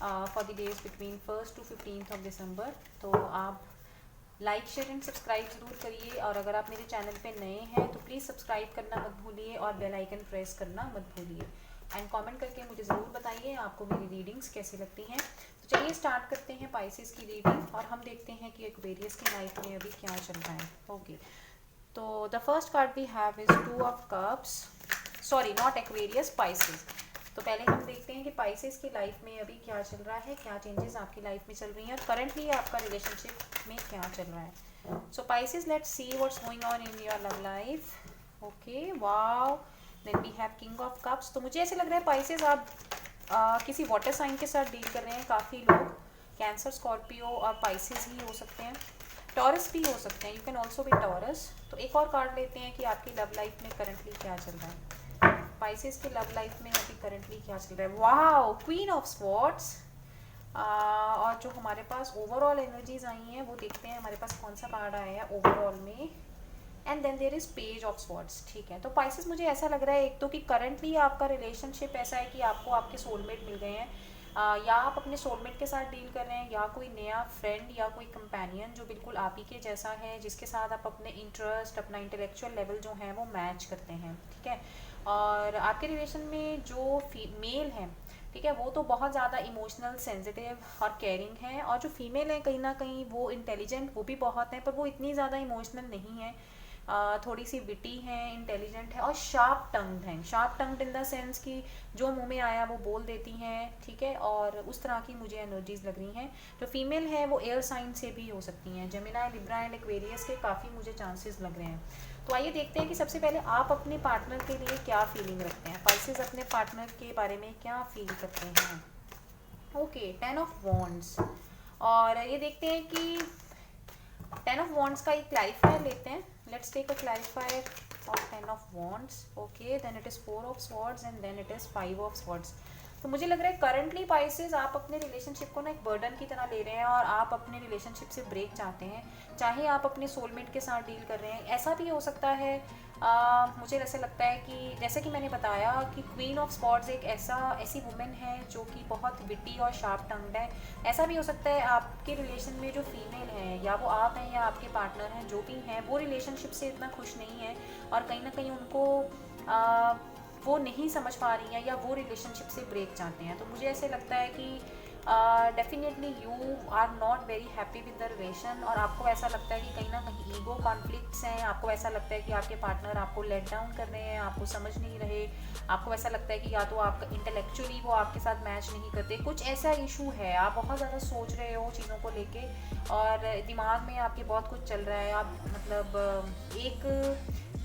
For the days between 1st to 15th of December. तो आप like share and subscribe ज़रूर करिए, और अगर आप मेरे चैनल पे नए हैं तो प्लीज़ सब्सक्राइब करना मत भूलिए और बेल आइकन प्रेस करना मत भूलिए, एंड कमेंट करके मुझे ज़रूर बताइए आपको मेरी रीडिंग्स कैसी लगती हैं। तो चलिए स्टार्ट करते हैं पाइसेस की रीडिंग, और हम देखते हैं कि एक्वेरियस की लाइफ में अभी क्या चल रहा है। ओके, तो the first card we have is 2 of Cups, sorry not Aquarius, Pisces. तो पहले हम देखते हैं कि पाइसेस की लाइफ में अभी क्या चल रहा है, क्या चेंजेस आपकी लाइफ में चल रही हैं, और करंटली आपका रिलेशनशिप में क्या चल रहा है। So Pisces, let's see what's going on in your love life. Okay, wow, then we have king of cups. तो मुझे ऐसे लग रहा है पाइसेस आप किसी वाटर साइन के साथ डील कर रहे हैं। काफ़ी लोग कैंसर, स्कॉर्पियो और पाइसेस ही हो सकते हैं, टॉरस भी हो सकते हैं, you can also be taurus. तो एक और कार्ड लेते हैं कि आपकी लव लाइफ में करंटली क्या चल रहा है। पाइसेस की लव लाइफ में अभी करंटली क्या चल रहा है। Wow, queen of swords. और जो हमारे पास ओवरऑल एनर्जीज आई हैं वो देखते हैं हमारे पास कौन सा कार्ड आया है ओवरऑल में। And then there is page of swords. ठीक है, तो पाइसेस मुझे ऐसा लग रहा है एक तो कि करंटली आपका रिलेशनशिप ऐसा है कि आपको आपके सोलमेट मिल गए हैं, या आप अपने सोलमेट के साथ डील कर रहे हैं, या कोई नया फ्रेंड या कोई कंपेनियन जो बिल्कुल आप ही के जैसा है, जिसके साथ आप अपने इंटरेस्ट, अपना इंटेलेक्चुअल लेवल जो है वो मैच करते हैं। ठीक है, और आपके रिलेशन में जो मेल है, ठीक है, वो तो बहुत ज़्यादा इमोशनल, सेंसिटिव और केयरिंग है, और जो फीमेल है कहीं ना कहीं वो इंटेलिजेंट, वो भी बहुत है, पर वो इतनी ज़्यादा इमोशनल नहीं है, थोड़ी सी विटी हैं, इंटेलिजेंट है और शार्प टंग्ड हैं। शार्प टंग्ड इन द सेंस कि जो मुंह में आया वो बोल देती हैं। ठीक है, और उस तरह की मुझे एनर्जीज लग रही हैं। जो फीमेल है वो एयर साइन से भी हो सकती हैं, जेमिनी, लिब्रा एंड एक्वेरियस के काफ़ी मुझे चांसेस लग रहे हैं। तो आइए देखते हैं कि सबसे पहले आप अपने पार्टनर के लिए क्या फीलिंग रखते हैं। पाइसेस अपने पार्टनर के बारे में क्या फील करते हैं। Okay, 10 of Wands। और ये देखते हैं कि 10 of Wands का एक क्लैरिफायर लेते हैं। Let's take a clarifier of 10 of Wands। Okay, then it is 4 of Swords and then it is 5 of Swords। तो मुझे लग रहा है करंटली पाइसेस आप अपने रिलेशनशिप को ना एक बर्डन की तरह ले रहे हैं, और आप अपने रिलेशनशिप से ब्रेक चाहते हैं, चाहे आप अपने सोलमेट के साथ डील कर रहे हैं। ऐसा भी हो सकता है, मुझे ऐसे लगता है कि जैसे कि मैंने बताया कि क्वीन ऑफ स्पॉट्स एक ऐसी वुमेन है जो कि बहुत विटी और शार्प टंग्ड है। ऐसा भी हो सकता है आपके रिलेशन में जो फीमेल है, या वो आप हैं या आपके पार्टनर हैं, जो भी हैं, वो रिलेशनशिप से इतना खुश नहीं है, और कहीं ना कहीं उनको आ, वो नहीं समझ पा रही हैं, या वो रिलेशनशिप से ब्रेक चाहते हैं। तो मुझे ऐसे लगता है कि definitely you are not very happy with the relation, और आपको ऐसा लगता है कि कहीं ना कहीं ईगो कॉन्फ्लिक्ट्स हैं। आपको ऐसा लगता है कि आपके पार्टनर आपको लेट डाउन कर रहे हैं, आपको समझ नहीं रहे। आपको ऐसा लगता है कि या तो आपका इंटेलेक्चुअली वो आपके साथ मैच नहीं करते, कुछ ऐसा इशू है, आप बहुत ज़्यादा सोच रहे हो चीज़ों को लेके, और दिमाग में आपके बहुत कुछ चल रहा है। आप मतलब एक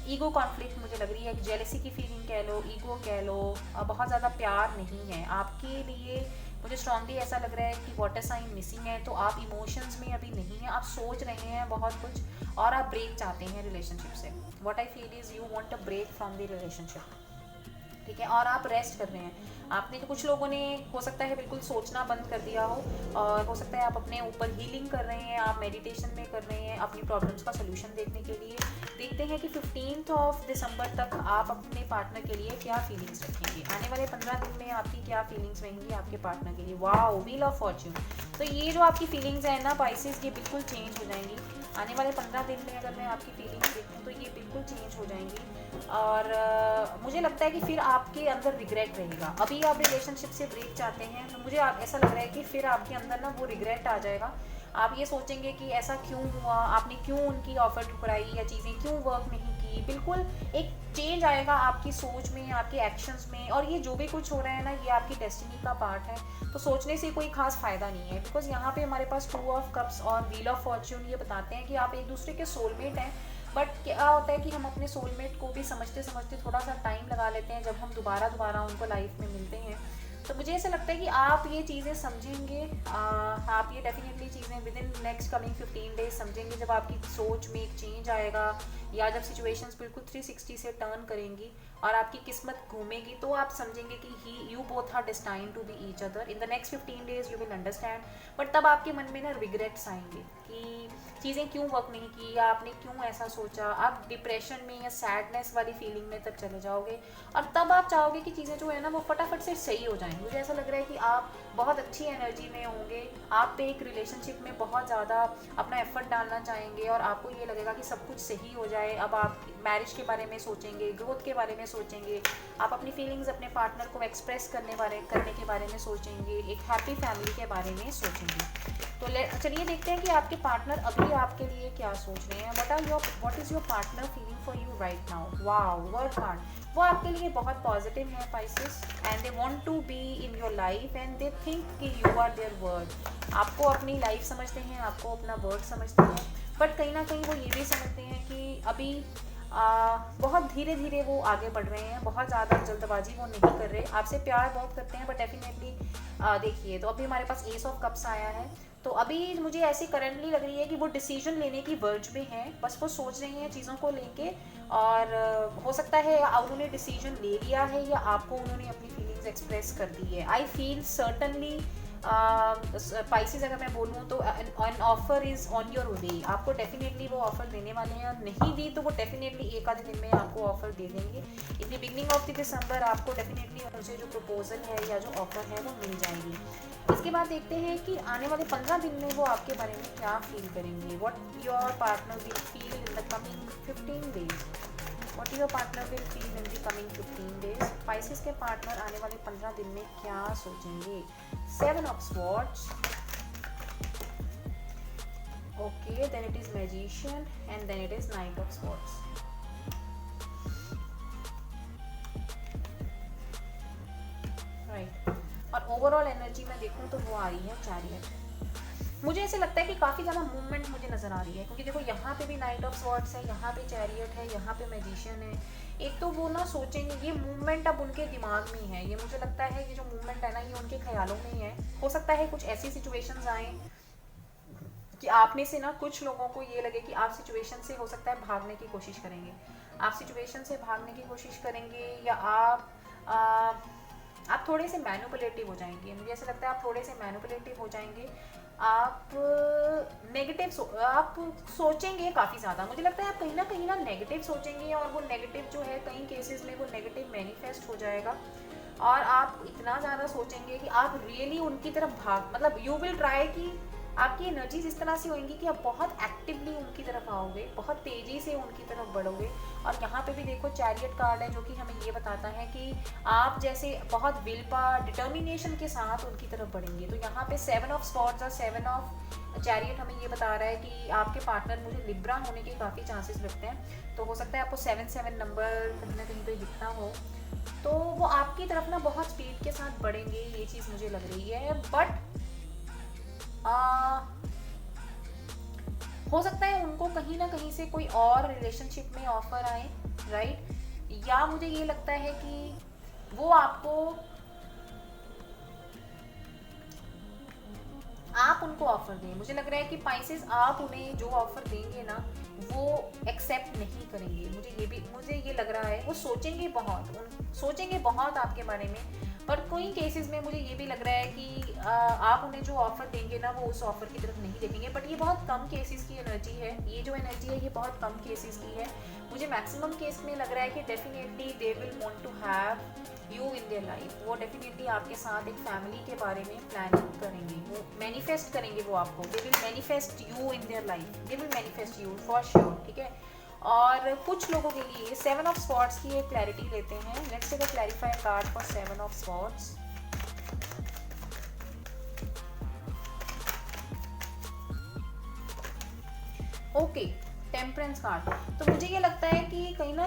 ईगो कॉन्फ्लिक्ट मुझे लग रही है, एक जेलसी की फीलिंग कह लो, ईगो कह लो, बहुत ज़्यादा प्यार नहीं है आपके लिए। मुझे स्ट्रांगली ऐसा लग रहा है कि वाटर साइन मिसिंग है, तो आप इमोशंस में अभी नहीं हैं, आप सोच रहे हैं बहुत कुछ, और आप ब्रेक चाहते हैं रिलेशनशिप से। What I feel is you want a break from the relationship. ठीक है, और आप रेस्ट कर रहे हैं। आपने तो, कुछ लोगों ने हो सकता है बिल्कुल सोचना बंद कर दिया हो, और हो सकता है आप अपने ऊपर हीलिंग कर रहे हैं, आप मेडिटेशन में कर रहे हैं अपनी प्रॉब्लम्स का सोल्यूशन देखने के लिए। देखते हैं कि 15th ऑफ दिसंबर तक आप अपने पार्टनर के लिए क्या फीलिंग्स रखेंगे। आने वाले 15 दिन में आपकी क्या फीलिंग्स रहेंगी आपके पार्टनर के लिए। Wow, wheel of Fortune. तो ये जो आपकी फीलिंग्स है ना पाइसेस, ये बिल्कुल चेंज हो जाएंगी आने वाले 15 दिन में। अगर मैं आपकी फीलिंग्स देखूँ तो ये बिल्कुल चेंज हो जाएंगी, और मुझे लगता है कि फिर आपके अंदर रिग्रेट रहेगा। अभी आप रिलेशनशिप से ब्रेक चाहते हैं, तो मुझे ऐसा लग रहा है कि फिर आपके अंदर ना वो रिग्रेट आ जाएगा। आप ये सोचेंगे कि ऐसा क्यों हुआ, आपने क्यों उनकी ऑफर ठुकराई, या चीज़ें क्यों वर्क नहीं की। बिल्कुल एक चेंज आएगा आपकी सोच में, आपके एक्शंस में, और ये जो भी कुछ हो रहा है ना, ये आपकी डेस्टिनी का पार्ट है। तो सोचने से कोई खास फायदा नहीं है, बिकॉज यहाँ पे हमारे पास 2 of Cups और व्हील ऑफ फॉर्च्यून ये बताते हैं कि आप एक दूसरे के सोलमेट हैं। बट क्या होता है कि हम अपने सोलमेट को भी समझते समझते थोड़ा सा टाइम लगा लेते हैं, जब हम दोबारा दोबारा उनको लाइफ में मिलते हैं। तो मुझे ऐसा लगता है कि आप ये चीज़ें समझेंगे, आप ये डेफिनेटली चीज़ें with in next coming 15 days समझेंगे, जब आपकी सोच में एक चेंज आएगा, या जब सिचुएशंस बिल्कुल 360 से टर्न करेंगी और आपकी किस्मत घूमेगी, तो आप समझेंगे कि he you both are destined to be each other in the next 15 days, you will understand. But तब आपके मन में ना रिग्रेट्स आएंगे कि चीज़ें क्यों वर्क नहीं की या आपने क्यों ऐसा सोचा, आप डिप्रेशन में या सैडनेस वाली फीलिंग में तब चले जाओगे और तब आप चाहोगे कि चीज़ें जो है ना वो फटाफट से सही हो जाएं। मुझे ऐसा लग रहा है कि आप बहुत अच्छी एनर्जी में होंगे, आप पे एक रिलेशनशिप में बहुत ज़्यादा अपना एफर्ट डालना चाहेंगे और आपको ये लगेगा कि सब कुछ सही हो जाए। अब आप मैरिज के बारे में सोचेंगे, ग्रोथ के बारे में सोचेंगे, आप अपनी फीलिंग्स अपने पार्टनर को एक्सप्रेस करने के बारे में सोचेंगे, एक हैप्पी फैमिली के बारे में सोचेंगे। तो चलिए देखते हैं कि आपके पार्टनर अभी आपके लिए क्या सोच रहे हैं। What is your partner feeling for you right now. Wow, work hard. वो आपके लिए बहुत पॉजिटिव है Pisces, and they want to be in your life and they think कि यू आर देयर वर्ड। आपको अपनी लाइफ समझते हैं, आपको अपना वर्ड समझते हैं, बट कहीं ना कहीं वो ये भी समझते हैं कि अभी बहुत धीरे धीरे वो आगे बढ़ रहे हैं, बहुत ज़्यादा जल्दबाजी वो नहीं कर रहे। आपसे प्यार बहुत करते हैं, बट डेफिनेटली देखिए, तो अभी हमारे पास एस ऑफ कप्स आया है, तो अभी मुझे ऐसी करंटली लग रही है कि वो डिसीजन लेने की वर्ज में है, बस वो सोच रही हैं चीज़ों को लेके। और हो सकता है उन्होंने डिसीजन ले लिया है या आपको उन्होंने अपनी फीलिंग्स एक्सप्रेस कर दी है। आई फील सर्टनली पाइसेस, अगर मैं बोलूँ तो on offer is on your way. आपको डेफिनेटली वो ऑफर देने वाले हैं, और नहीं दी तो वो डेफिनेटली एक आधे दिन में आपको ऑफर दे देंगे। In the beginning of the दिसंबर आपको डेफिनेटली उनसे जो प्रपोजल है या जो ऑफर है वो मिल जाएगी। इसके बाद देखते हैं कि आने वाले 15 दिन में वो आपके बारे में क्या फील करेंगे। What your partner will feel in the coming 15 days. What your partner will feel in the coming 15 days? Pisces के पार्टनर आने वाले 15 दिन में क्या सोचेंगे। 7 of Swords. Okay, then it is Magician and then it is Knight of Swords. Right. और overall energy में देखूं तो वो आ रही है चैरियट। मुझे ऐसे लगता है कि काफ़ी ज़्यादा मूवमेंट मुझे नज़र आ रही है, क्योंकि देखो यहाँ पे भी नाइट ऑफ स्वॉर्ड्स है, यहाँ पे चैरियट है, यहाँ पे मैजिशियन है। एक तो वो ना सोचेंगे, ये मूवमेंट अब उनके दिमाग में है, ये मुझे लगता है कि जो मूवमेंट है ना ये उनके ख्यालों में ही है। हो सकता है कुछ ऐसी सिचुएशंस आए कि आप में से ना कुछ लोगों को ये लगे कि आप सिचुएशन से हो सकता है भागने की कोशिश करेंगे, आप सिचुएशन से भागने की कोशिश करेंगे, या आप थोड़े से मैनिपुलेटिव हो जाएंगे। मुझे ऐसा लगता है आप थोड़े से मैनिपुलेटिव हो जाएंगे, आप आप सोचेंगे काफ़ी ज़्यादा। मुझे लगता है आप कहीं ना नेगेटिव सोचेंगे, और वो नेगेटिव जो है कई केसेस में वो नेगेटिव मैनिफेस्ट हो जाएगा, और आप इतना ज़्यादा सोचेंगे कि आप रियली उनकी तरफ मतलब यू विल ट्राई कि आपकी एनर्जीज इस तरह से होंगी कि आप बहुत एक्टिवली उनकी तरफ आओगे, बहुत तेज़ी से उनकी तरफ बढ़ोगे। और यहाँ पे भी देखो चैरियट कार्ड है जो कि हमें ये बताता है कि आप जैसे बहुत विल पावर डिटर्मिनेशन के साथ उनकी तरफ बढ़ेंगे। तो यहाँ पे 7 ऑफ स्वॉर्ड्स और 7 ऑफ चैरियट हमें ये बता रहा है कि आपके पार्टनर मुझे लिब्रा होने के काफ़ी चांसेस लगते हैं। तो हो सकता है आपको 7 नंबर कहीं ना कहीं पे दिखता हो, तो वो आपकी तरफ ना बहुत स्पीड के साथ बढ़ेंगे, ये चीज़ मुझे लग रही है। बट हो सकता है उनको कहीं ना कहीं से कोई और रिलेशनशिप में ऑफर आए, राइट। या मुझे ये लगता है कि वो आप उनको ऑफर दें। मुझे लग रहा है कि पाइसेस आप उन्हें जो ऑफर देंगे ना वो एक्सेप्ट नहीं करेंगे। मुझे ये लग रहा है वो सोचेंगे बहुत आपके बारे में, पर कोई केसेस में मुझे ये भी लग रहा है कि आप उन्हें जो ऑफर देंगे ना वो उस ऑफर की तरफ नहीं देखेंगे। बट ये बहुत कम केसेस की एनर्जी है, ये जो एनर्जी है ये बहुत कम केसेस की है। मुझे मैक्सिमम केस में लग रहा है कि definitely they will want to have you in their life. वो डेफिनेटली आपके साथ एक फैमिली के बारे में प्लानिंग करेंगे, वो मैनिफेस्ट करेंगे, वो आपको they will manifest you in their life, they will manifest you for sure, ठीक है। और कुछ लोगों के लिए 7 ऑफ स्वॉर्ड्स की एक क्लैरिटी लेते हैं। Let's take a clarified card for 7 of swords. Okay, temperance card. तो मुझे ये लगता है कि कहीं ना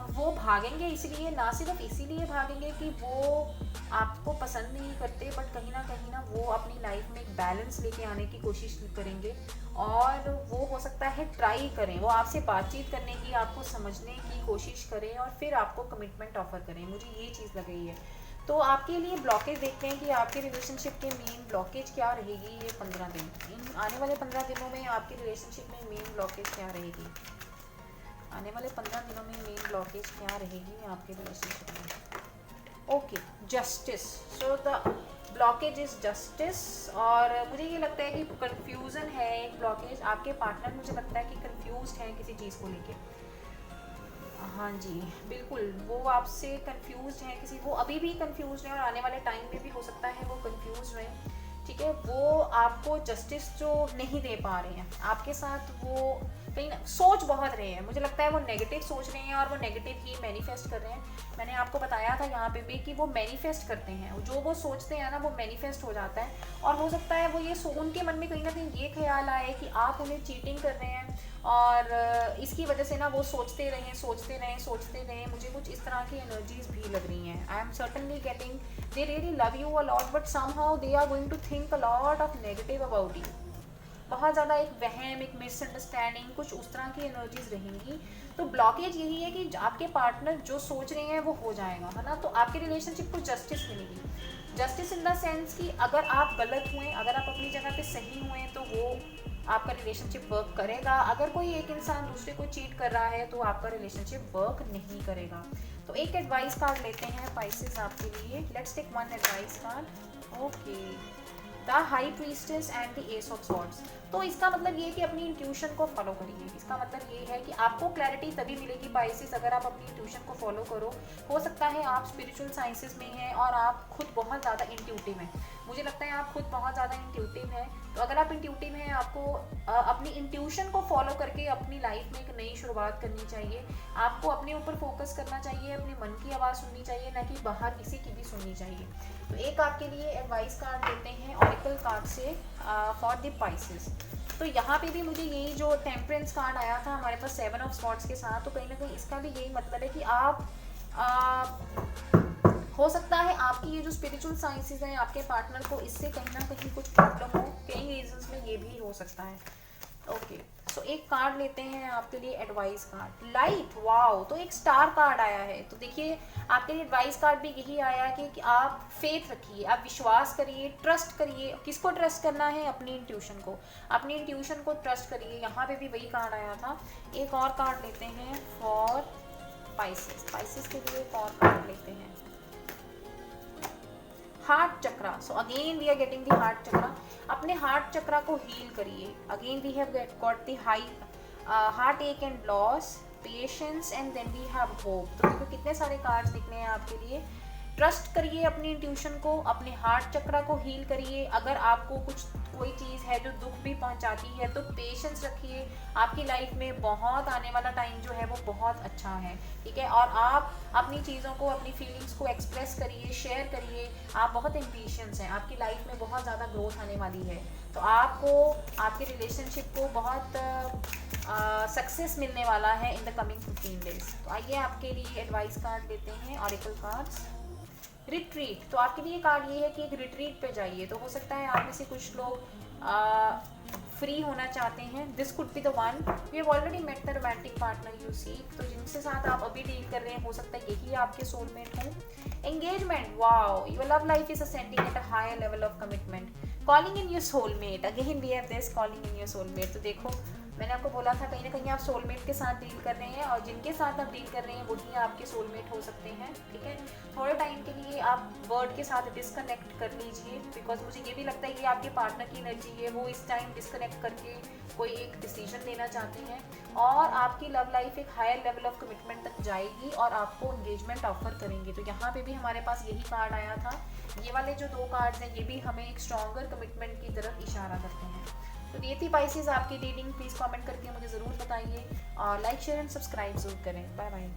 वो भागेंगे, इसलिए ना सिर्फ इसीलिए भागेंगे कि वो आपको पसंद नहीं करते, बट कहीं ना वो अपनी लाइफ में एक बैलेंस लेके आने की कोशिश करेंगे। और वो हो सकता है ट्राई करें, वो आपसे बातचीत करने की, आपको समझने की कोशिश करें और फिर आपको कमिटमेंट ऑफर करें। मुझे ये चीज़ लग रही है। तो आपके लिए ब्लॉकेज देखते हैं कि आपके रिलेशनशिप के मेन ब्लॉकेज क्या रहेगी ये 15 दिन। इन आने वाले 15 दिनों में आपके रिलेशनशिप में मेन ब्लॉकेज क्या रहेगी। आने वाले 15 दिनों में मेन ब्लॉकेज क्या रहेगी आपके रिलेशनशिप में। Okay, justice. So the blockage is justice, और मुझे ये लगता है कि कंफ्यूजन है एक ब्लॉकेज, आपके पार्टनर मुझे लगता है कि कंफ्यूज हैं किसी चीज़ को लेके। हाँ जी बिल्कुल, वो आपसे कंफ्यूज हैं किसी, वो अभी भी कंफ्यूज हैं और आने वाले टाइम में भी हो सकता है वो कंफ्यूज रहें, ठीक है। वो आपको जस्टिस जो नहीं दे पा रहे हैं आपके साथ, वो कहीं ना सोच बहुत रहे हैं, मुझे लगता है वो नेगेटिव सोच रहे हैं और वो नेगेटिव ही मैनिफेस्ट कर रहे हैं। मैंने आपको बताया था यहाँ पे भी कि वो मैनिफेस्ट करते हैं, जो वो सोचते हैं ना वो मैनिफेस्ट हो जाता है। और हो सकता है वो ये उनके मन में कहीं ना कहीं ये ख्याल आए कि आप उन्हें चीटिंग कर रहे हैं, और इसकी वजह से ना वो सोचते रहें सोचते रहें सोचते रहें। मुझे कुछ इस तरह की एनर्जीज भी लग रही हैं। I am certainly getting they really love you a lot, but somehow they are going to think a lot of negative about you. बहुत ज़्यादा एक वहम, एक मिसअंडरस्टैंडिंग, कुछ उस तरह की एनर्जीज रहेंगी। तो ब्लॉकेज यही है कि आपके पार्टनर जो सोच रहे हैं वो हो जाएगा, है ना। तो आपके रिलेशनशिप को जस्टिस मिलेगी, जस्टिस इन द सेंस कि अगर आप गलत हुए, अगर आप अपनी जगह पे सही हुए तो वो आपका रिलेशनशिप वर्क करेगा। अगर कोई एक इंसान दूसरे को चीट कर रहा है तो आपका रिलेशनशिप वर्क नहीं करेगा। तो एक एडवाइस कार्ड लेते हैं पाइसेस आपके लिए। Let's take one advice card. Okay, the high priestess and the ace of swords. तो इसका मतलब ये है कि अपनी इंट्यूशन को फॉलो करिए। इसका मतलब ये है कि आपको क्लैरिटी तभी मिलेगी पाइसेस अगर आप अपनी इंट्यूशन को फॉलो करो। हो सकता है आप स्पिरिचुअल साइंसेस में हैं और आप खुद बहुत ज़्यादा इंट्यूटिव हैं, मुझे लगता है आप खुद बहुत ज़्यादा इंट्यूटिव हैं। तो अगर आप इंट्यूटिव हैं, आपको अपनी इंट्यूशन को फॉलो करके अपनी लाइफ में एक नई शुरुआत करनी चाहिए। आपको अपने ऊपर फोकस करना चाहिए, अपने मन की आवाज़ सुननी चाहिए, ना कि बाहर किसी की भी सुननी चाहिए। तो एक आपके लिए एडवाइस कार्ड देते हैं ऑरेकल कार्ड से फॉर द पाइसेस। तो यहाँ पे भी मुझे यही जो टेम्परेंस कार्ड आया था हमारे पास 7 ऑफ स्वॉर्ड्स के साथ, तो कहीं ना कहीं इसका भी यही मतलब है कि आप हो सकता है आपकी ये जो स्पिरिचुअल साइंसेस हैं आपके पार्टनर को इससे कहीं ना कहीं कुछ प्रॉब्लम हो, कई रीजंस में ये भी हो सकता है। ओके, सो एक कार्ड लेते हैं आपके लिए एडवाइस कार्ड, लाइट। वाओ, तो एक स्टार कार्ड आया है। तो देखिए आपके लिए एडवाइस कार्ड भी यही आया कि आप फेथ रखिए, आप विश्वास करिए, ट्रस्ट करिए। किसको ट्रस्ट करना है? अपनी इंट्यूशन को, अपनी इंट्यूशन को ट्रस्ट करिए। यहाँ पे भी वही कार्ड आया था। एक और कार्ड लेते हैं फॉर पाइसेस, पाइसेस के लिए एक और कार्ड लेते हैं, heart chakra. So again we are getting the heart chakra. अपने हार्ट चक्रा को हील करिए। Again we have got the high heart ache and loss, patience and then we have hope. तो देखो कितने सारे कार्ड्स दिखने हैं आपके लिए। ट्रस्ट करिए अपनी इंट्यूशन को, अपने हार्ट चक्रा को हील करिए। अगर आपको कोई चीज़ है जो दुख भी पहुंचाती है तो पेशेंस रखिए। आपकी लाइफ में बहुत आने वाला टाइम जो है वो बहुत अच्छा है, ठीक है। और आप अपनी चीज़ों को, अपनी फीलिंग्स को एक्सप्रेस करिए, शेयर करिए। आप बहुत एम्बिशियस हैं, आपकी लाइफ में बहुत ज़्यादा ग्रोथ आने वाली है। तो आपको आपके रिलेशनशिप को बहुत सक्सेस मिलने वाला है इन द कमिंग 15 डेज। तो आइए आपके लिए एडवाइस कार्ड लेते हैं, ऑरेकल कार्ड्स। रिट्रीट, तो आपके लिए कार्ड ये है कि एक रिट्रीट पे जाइए। तो हो सकता है आप में से कुछ लोग फ्री होना चाहते हैं। This could be the one, we have already met the romantic partner you seek. तो जिनके साथ आप अभी डील कर रहे हैं हो सकता है यही आपके सोलमेट हो। Engagement, wow, your love life is ascending at a higher level of commitment. Calling in your soulmate, again we have this calling in your soulmate. तो देखो मैंने आपको बोला था कहीं ना कहीं आप सोलमेट के साथ डील कर रहे हैं, और जिनके साथ आप डील कर रहे हैं वही आपके सोलमेट हो सकते हैं, ठीक है। थोड़े टाइम के लिए आप वर्ड के साथ डिस्कनेक्ट कर लीजिए, बिकॉज मुझे ये भी लगता है कि आपके पार्टनर की एनर्जी है वो इस टाइम डिस्कनेक्ट करके कोई एक डिसीजन लेना चाहते हैं, और आपकी लव लाइफ एक हायर लेवल ऑफ कमिटमेंट तक जाएगी और आपको एंगेजमेंट ऑफर करेंगे। तो यहाँ पे भी हमारे पास यही कार्ड आया था। ये वाले जो 2 कार्ड्स हैं ये भी हमें एक स्ट्रॉन्गर कमिटमेंट की तरफ इशारा करते हैं। तो ये थी पाइसेस आपकी रीडिंग। प्लीज़ कमेंट करके मुझे ज़रूर बताइए और लाइक शेयर एंड सब्सक्राइब जरूर करें। Bye bye.